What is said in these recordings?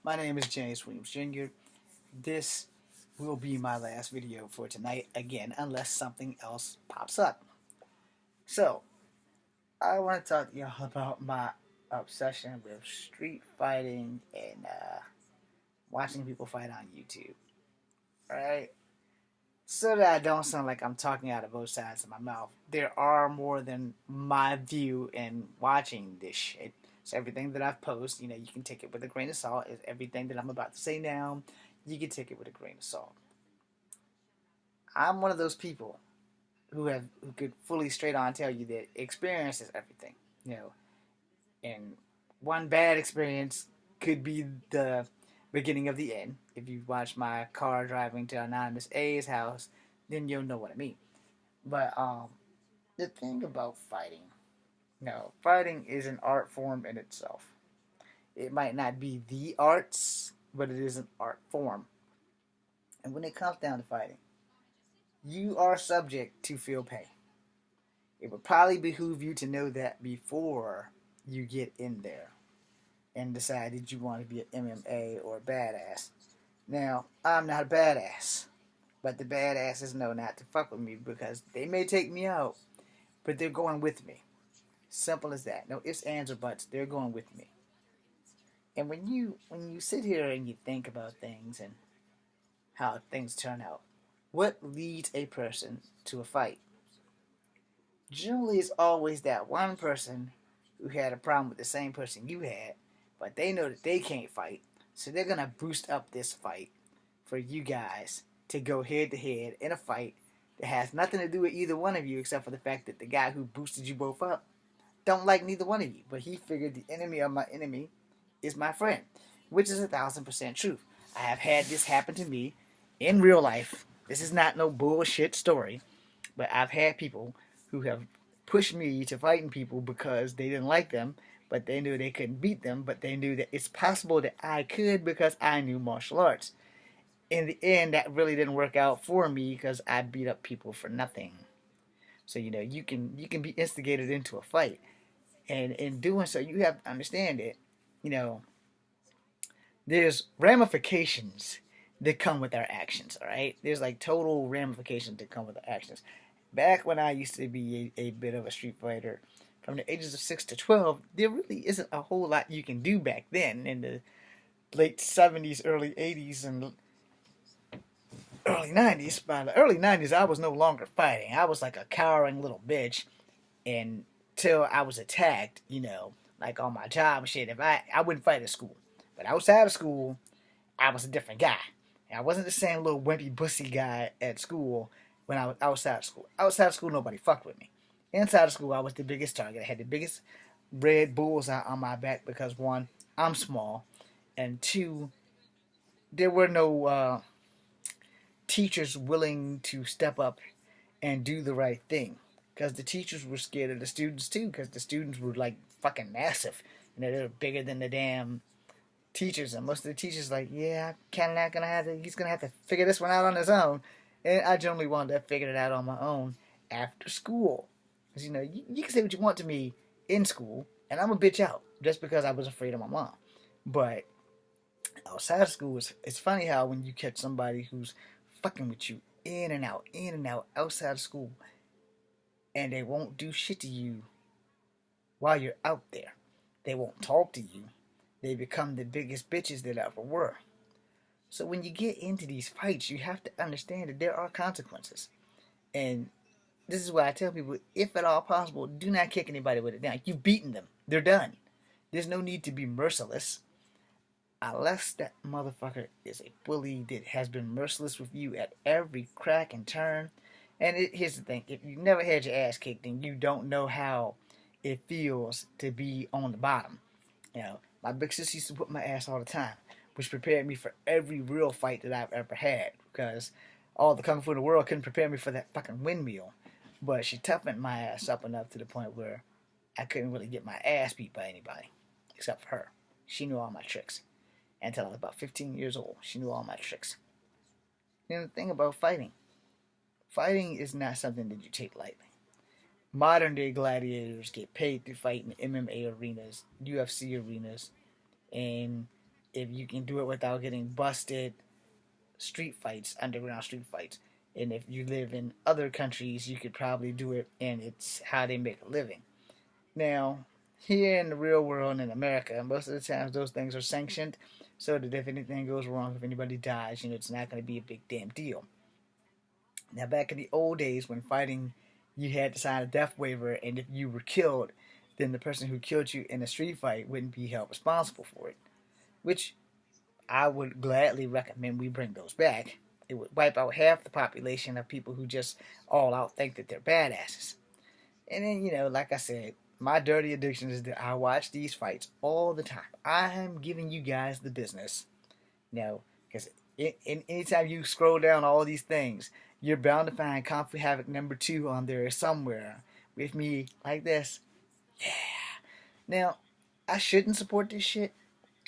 My name is James Williams Jr. This will be my last video for tonight, again, unless something else pops up. So, I want to talk to y'all about my obsession with street fighting and watching people fight on YouTube. Alright? So that I don't sound like I'm talking out of both sides of my mouth, there are more than my view in watching this shit. So everything that I've posted, you can take it with a grain of salt. Is everything that I'm about to say now, you can take it with a grain of salt. I'm one of those people who could fully straight on tell you that experience is everything. You know, and one bad experience could be the beginning of the end. If you watch my car driving to Anonymous A's house, then you'll know what I mean. But the thing about fighting, fighting is an art form in itself. It might not be the arts, but it is an art form. And when it comes down to fighting, you are subject to feel pain. It would probably behoove you to know that before you get in there and decide that you want to be an MMA or a badass. Now, I'm not a badass, but the badasses know not to fuck with me because they may take me out, but they're going with me. Simple as that. No ifs, ands, or buts. They're going with me. And when you sit here and you think about things and how things turn out, what leads a person to a fight? Generally, it's always that one person who had a problem with the same person you had, but they know that they can't fight, so they're gonna boost up this fight for you guys to go head to head in a fight that has nothing to do with either one of you except for the fact that the guy who boosted you both up don't like neither one of you, but he figured the enemy of my enemy is my friend, which is 1,000% truth. I have had this happen to me in real life. This is not no bullshit story, but I've had people who have pushed me to fighting people because they didn't like them, but they knew they couldn't beat them, but they knew that it's possible that I could because I knew martial arts. In the end, that really didn't work out for me because I beat up people for nothing. So you can be instigated into a fight, and in doing so, you have to understand it. You know, there's ramifications that come with our actions. All right, there's like total ramifications that come with our actions. Back when I used to be a bit of a street fighter, from the ages of 6 to 12, there really isn't a whole lot you can do back then in the late 70s, early 80s, and early 90s. By the early 90s, I was no longer fighting. I was like a cowering little bitch until I was attacked, like on my job and shit. If I wouldn't fight at school, but outside of school, I was a different guy. And I wasn't the same little wimpy bussy guy at school when I was outside of school. Outside of school, nobody fucked with me. Inside of school, I was the biggest target. I had the biggest red bullseye on my back because one, I'm small, and two, there were no teachers willing to step up and do the right thing. Because the teachers were scared of the students too, because the students were like fucking massive. They were bigger than the damn teachers, and most of the teachers like, yeah, kind of not gonna have to. He's gonna have to figure this one out on his own. And I generally wanted to figure it out on my own after school, because you can say what you want to me in school, and I'm a bitch out just because I was afraid of my mom. But outside of school, it's funny how when you catch somebody who's fucking with you in and out, outside of school, and they won't do shit to you while you're out there. They won't talk to you. They become the biggest bitches that ever were. So when you get into these fights, you have to understand that there are consequences. And this is why I tell people, if at all possible, do not kick anybody with it down. You've beaten them. They're done. There's no need to be merciless. Unless that motherfucker is a bully that has been merciless with you at every crack and turn. And here's the thing. If you've never had your ass kicked, then you don't know how it feels to be on the bottom. My big sis used to whip my ass all the time, which prepared me for every real fight that I've ever had, because all the kung fu in the world couldn't prepare me for that fucking windmill. But she toughened my ass up enough to the point where I couldn't really get my ass beat by anybody, except for her. She knew all my tricks. Until I was about 15 years old, she knew all my tricks. The thing about fighting is not something that you take lightly. Modern day gladiators get paid to fight in MMA arenas, UFC arenas, and if you can do it without getting busted, street fights, underground street fights. And if you live in other countries, you could probably do it, and it's how they make a living. Now, here in the real world in America, most of the times those things are sanctioned, so that if anything goes wrong, if anybody dies, it's not going to be a big damn deal. Now, back in the old days when fighting, you had to sign a death waiver, and if you were killed, then the person who killed you in a street fight wouldn't be held responsible for it, which I would gladly recommend we bring those back. It would wipe out half the population of people who just all out think that they're badasses. And then, like I said, my dirty addiction is that I watch these fights all the time. I'm giving you guys the business. Because anytime you scroll down all these things, you're bound to find Kung Fu Havoc #2 on there somewhere with me like this. Yeah. Now, I shouldn't support this shit,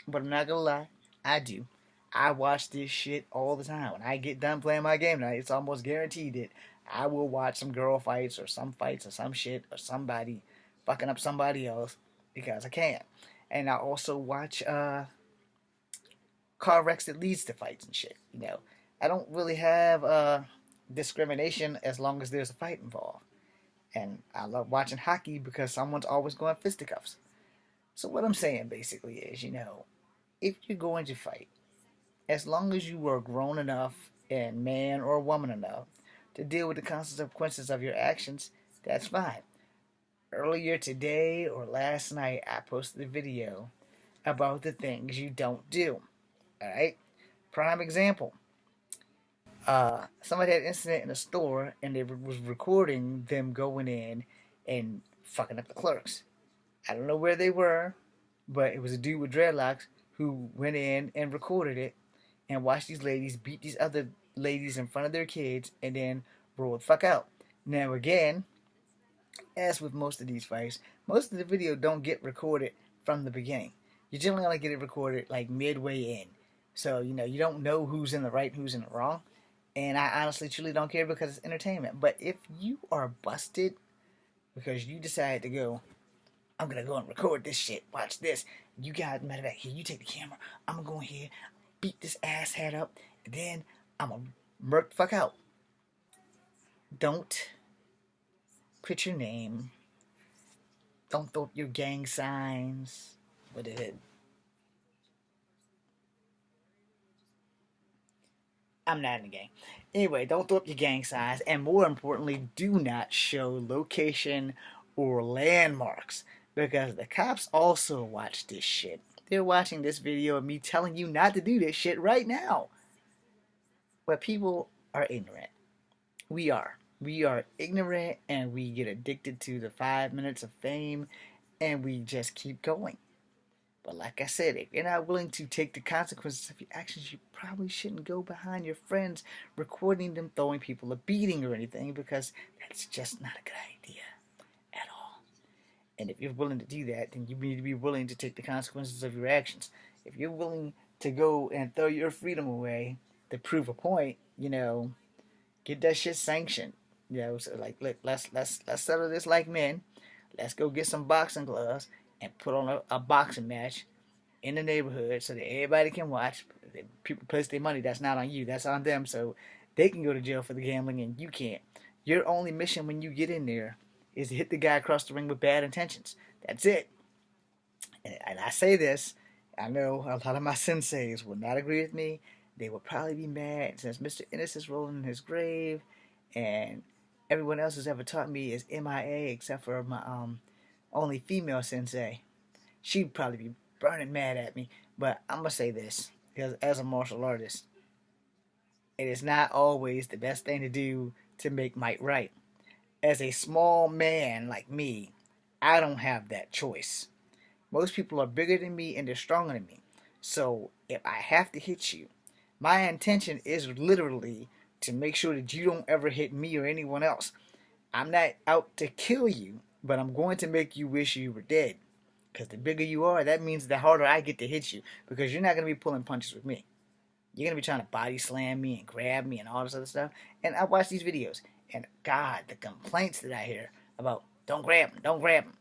but I'm not gonna lie, I do. I watch this shit all the time. When I get done playing my game tonight, it's almost guaranteed that I will watch some girl fights or some fights or some shit or somebody fucking up somebody else because I can. And I also watch car wrecks that leads to fights and shit. I don't really have discrimination as long as there's a fight involved. And I love watching hockey because someone's always going fisticuffs. So what I'm saying basically is, if you're going to fight, as long as you are grown enough and man or woman enough to deal with the consequences of your actions, that's fine. Earlier today or last night, I posted a video about the things you don't do. Alright? Prime example. Somebody had an incident in a store and they was recording them going in and fucking up the clerks. I don't know where they were, but it was a dude with dreadlocks who went in and recorded it and watched these ladies beat these other ladies in front of their kids and then roll the fuck out. Now again, as with most of these fights, most of the video don't get recorded from the beginning. You generally only get it recorded like midway in. So, you don't know who's in the right and who's in the wrong. And I honestly truly don't care because it's entertainment. But if you are busted because you decided to go, I'm gonna go and record this shit. Watch this. You got, matter of fact, here, you take the camera. I'm gonna go in here, beat this ass hat up, and then I'm gonna murk the fuck out. Don't put your name. Don't throw up your gang signs. What is it? I'm not in the gang. Anyway, don't throw up your gang signs, and more importantly, do not show location or landmarks because the cops also watch this shit. They're watching this video of me telling you not to do this shit right now. But people are ignorant. We are. We are ignorant and we get addicted to the 5 minutes of fame and we just keep going. But like I said, if you're not willing to take the consequences of your actions, you probably shouldn't go behind your friends recording them throwing people a beating or anything because that's just not a good idea at all. And if you're willing to do that, then you need to be willing to take the consequences of your actions. If you're willing to go and throw your freedom away to prove a point, get that shit sanctioned. So like, look, let's settle this like men. Let's go get some boxing gloves and put on a boxing match in the neighborhood so that everybody can watch. If people place their money, that's not on you, that's on them. So they can go to jail for the gambling and you can't. Your only mission when you get in there is to hit the guy across the ring with bad intentions. That's it. And I say this, I know a lot of my senseis will not agree with me. They will probably be mad since Mr. Ennis is rolling in his grave and everyone else who's ever taught me is MIA except for my only female sensei. She'd probably be burning mad at me. But I'm going to say this, because as a martial artist, it is not always the best thing to do to make might right. As a small man like me, I don't have that choice. Most people are bigger than me and they're stronger than me. So if I have to hit you, my intention is literally to make sure that you don't ever hit me or anyone else. I'm not out to kill you, but I'm going to make you wish you were dead. Because the bigger you are, that means the harder I get to hit you. Because you're not going to be pulling punches with me. You're going to be trying to body slam me and grab me and all this other stuff. And I watch these videos. And God, the complaints that I hear about, don't grab him, don't grab him.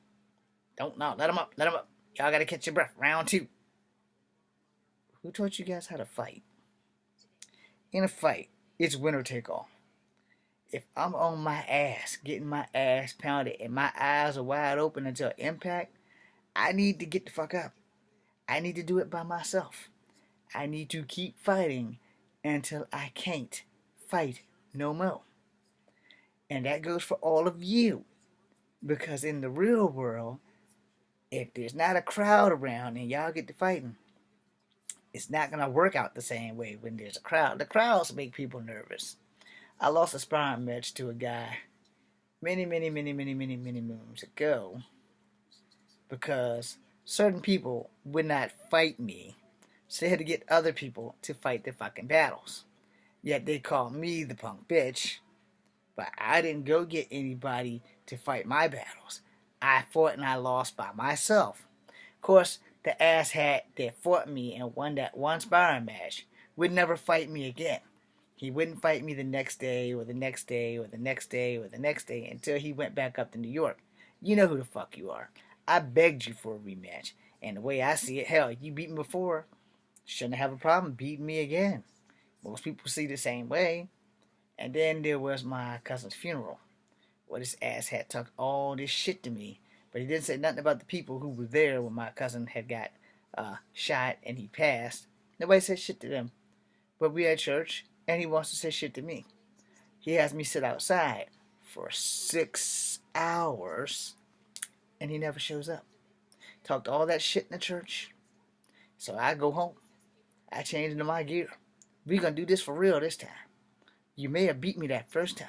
Don't, no, let him up, let him up. Y'all got to catch your breath. Round 2. Who taught you guys how to fight? In a fight, it's winner take all. If I'm on my ass, getting my ass pounded, and my eyes are wide open until impact, I need to get the fuck up. I need to do it by myself. I need to keep fighting until I can't fight no more. And that goes for all of you. Because in the real world, if there's not a crowd around and y'all get to fighting, it's not going to work out the same way when there's a crowd. The crowds make people nervous. I lost a sparring match to a guy many moons ago because certain people would not fight me. So they had to get other people to fight the fucking battles. Yet they called me the punk bitch. But I didn't go get anybody to fight my battles. I fought and I lost by myself. Of course, the asshat that fought me and won that one sparring match would never fight me again. He wouldn't fight me the next day or the next day or the next day or the next day until he went back up to New York. You know who the fuck you are. I begged you for a rematch. And the way I see it, hell, you beat me before. Shouldn't have a problem beating me again. Most people see the same way. And then there was my cousin's funeral, where this asshat talked all this shit to me, but he didn't say nothing about the people who were there when my cousin had got shot and he passed. Nobody said shit to them. But we at church, and he wants to say shit to me. He has me sit outside for 6 hours, and he never shows up. Talked all that shit in the church. So I go home. I change into my gear. We gonna do this for real this time. You may have beat me that first time,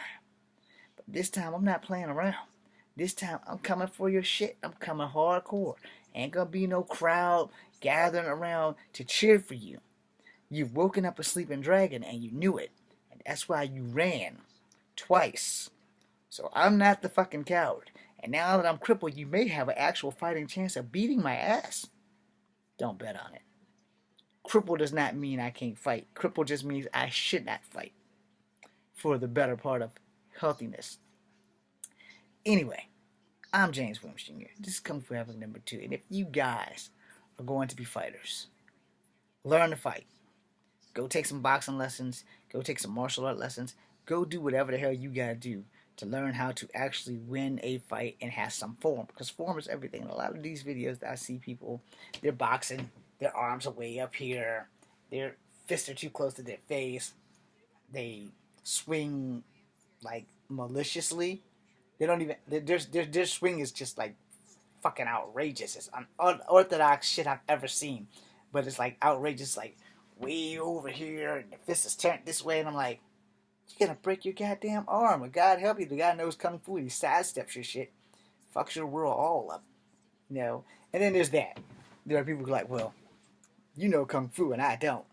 but this time I'm not playing around. This time I'm coming for your shit. I'm coming hardcore. Ain't gonna be no crowd gathering around to cheer for you. You've woken up a sleeping dragon and you knew it. And that's why you ran twice. So I'm not the fucking coward. And now that I'm crippled, you may have an actual fighting chance of beating my ass. Don't bet on it. Crippled does not mean I can't fight. Crippled just means I should not fight. For the better part of healthiness. Anyway, I'm James Williams Jr. This is Kung Fu Epic number 2. And if you guys are going to be fighters, learn to fight. Go take some boxing lessons. Go take some martial art lessons. Go do whatever the hell you gotta do to learn how to actually win a fight and have some form. Because form is everything. And a lot of these videos that I see people, they're boxing, their arms are way up here, their fists are too close to their face, they swing like maliciously. They don't even their swing is just like fucking outrageous. It's unorthodox shit I've ever seen, but it's like outrageous, like way over here, and the fist is turned this way, and I'm like, you're gonna break your goddamn arm. And God help you, the guy knows kung fu. He sidesteps your shit, fucks your world all up, you know. And then there's that. There are people who are like, well, you know kung fu and I don't.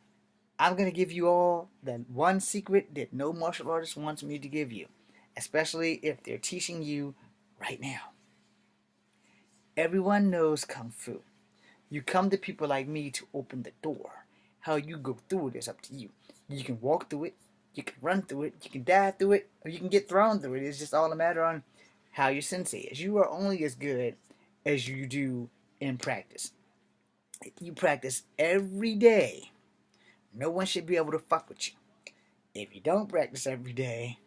I'm going to give you all the one secret that no martial artist wants me to give you, especially if they're teaching you right now. Everyone knows Kung Fu. You come to people like me to open the door. How you go through it is up to you. You can walk through it, you can run through it, you can dive through it, or you can get thrown through it. It's just all a matter on how your sensei is. You are only as good as you do in practice. If you practice every day, no one should be able to fuck with you. If you don't practice every day,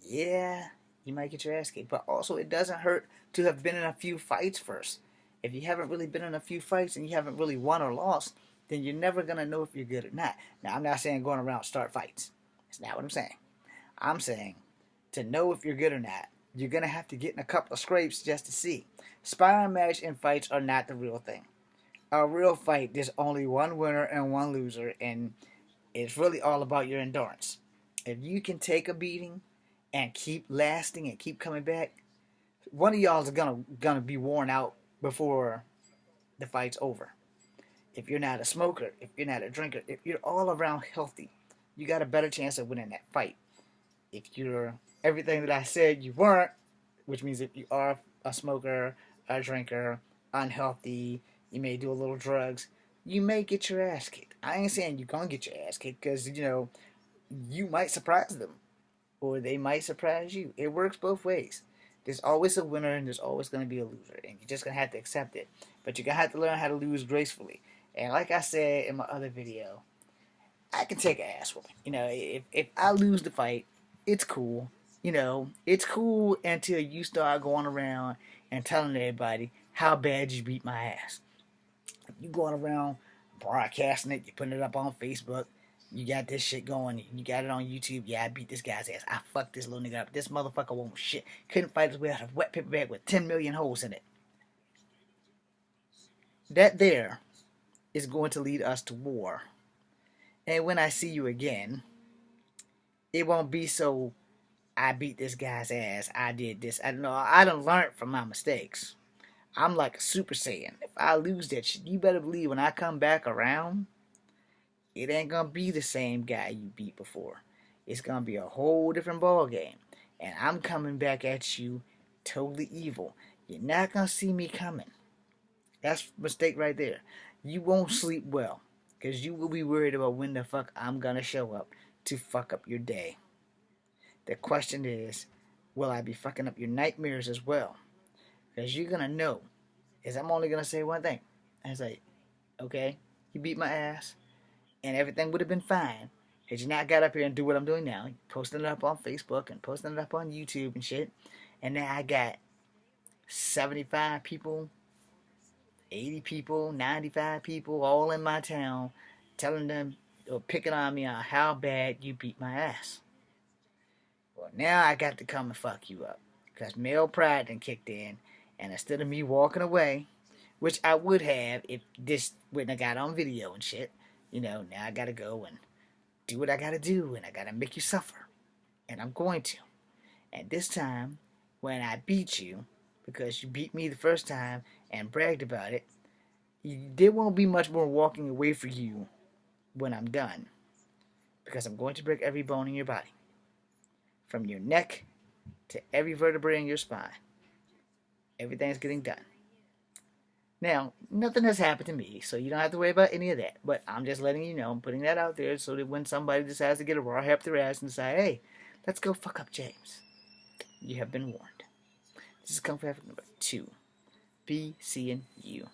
yeah, you might get your ass kicked. But also, it doesn't hurt to have been in a few fights first. If you haven't really been in a few fights and you haven't really won or lost, then you're never going to know if you're good or not. Now, I'm not saying going around start fights. That's not what I'm saying. I'm saying to know if you're good or not, you're going to have to get in a couple of scrapes just to see. Sparring match and fights are not the real thing. A real fight, there's only one winner and one loser, and it's really all about your endurance. If you can take a beating and keep lasting and keep coming back, one of y'all is gonna be worn out before the fight's over. If you're not a smoker, if you're not a drinker, if you're all around healthy, you got a better chance of winning that fight. If you're everything that I said you weren't, which means if you are a smoker, a drinker, unhealthy, you may do a little drugs, you may get your ass kicked. I ain't saying you're going to get your ass kicked because, you know, you might surprise them or they might surprise you. It works both ways. There's always a winner and there's always going to be a loser, and you're just going to have to accept it. But you're going to have to learn how to lose gracefully. And like I said in my other video, I can take an ass whooping. If I lose the fight, it's cool. It's cool until you start going around and telling everybody how bad you beat my ass. You going around broadcasting it, you putting it up on Facebook, you got this shit going, you got it on YouTube. Yeah, I beat this guy's ass. I fucked this little nigga up. This motherfucker won't shit. Couldn't fight his way out of a wet paper bag with 10 million holes in it. That there is going to lead us to war. And when I see you again, it won't be so I beat this guy's ass. I did this. I know I done learned from my mistakes. I'm like a Super Saiyan. If I lose that shit, you better believe when I come back around, it ain't gonna be the same guy you beat before. It's gonna be a whole different ball game. And I'm coming back at you totally evil. You're not gonna see me coming. That's a mistake right there. You won't sleep well. Because you will be worried about when the fuck I'm gonna show up to fuck up your day. The question is, will I be fucking up your nightmares as well? Because you're gonna know. Is I'm only gonna say one thing. And it's like, okay, you beat my ass, and everything would have been fine had you not got up here and do what I'm doing now, posting it up on Facebook and posting it up on YouTube and shit. And now I got 75 people, 80 people, 95 people all in my town telling them or picking on me on how bad you beat my ass. Well, now I got to come and fuck you up because male pride done kicked in, and instead of me walking away, which I would have if this wouldn't have got on video and shit, now I gotta go and do what I gotta do, and I gotta make you suffer, and I'm going to. And this time, when I beat you, because you beat me the first time and bragged about it, there won't be much more walking away for you when I'm done. Because I'm going to break every bone in your body. From your neck to every vertebrae in your spine. Everything's getting done. Now, nothing has happened to me, so you don't have to worry about any of that. But I'm just letting you know, I'm putting that out there so that when somebody decides to get a raw up their ass and decide, hey, let's go fuck up James, you have been warned. This is Kung Fu Africa number 2. Be seeing you.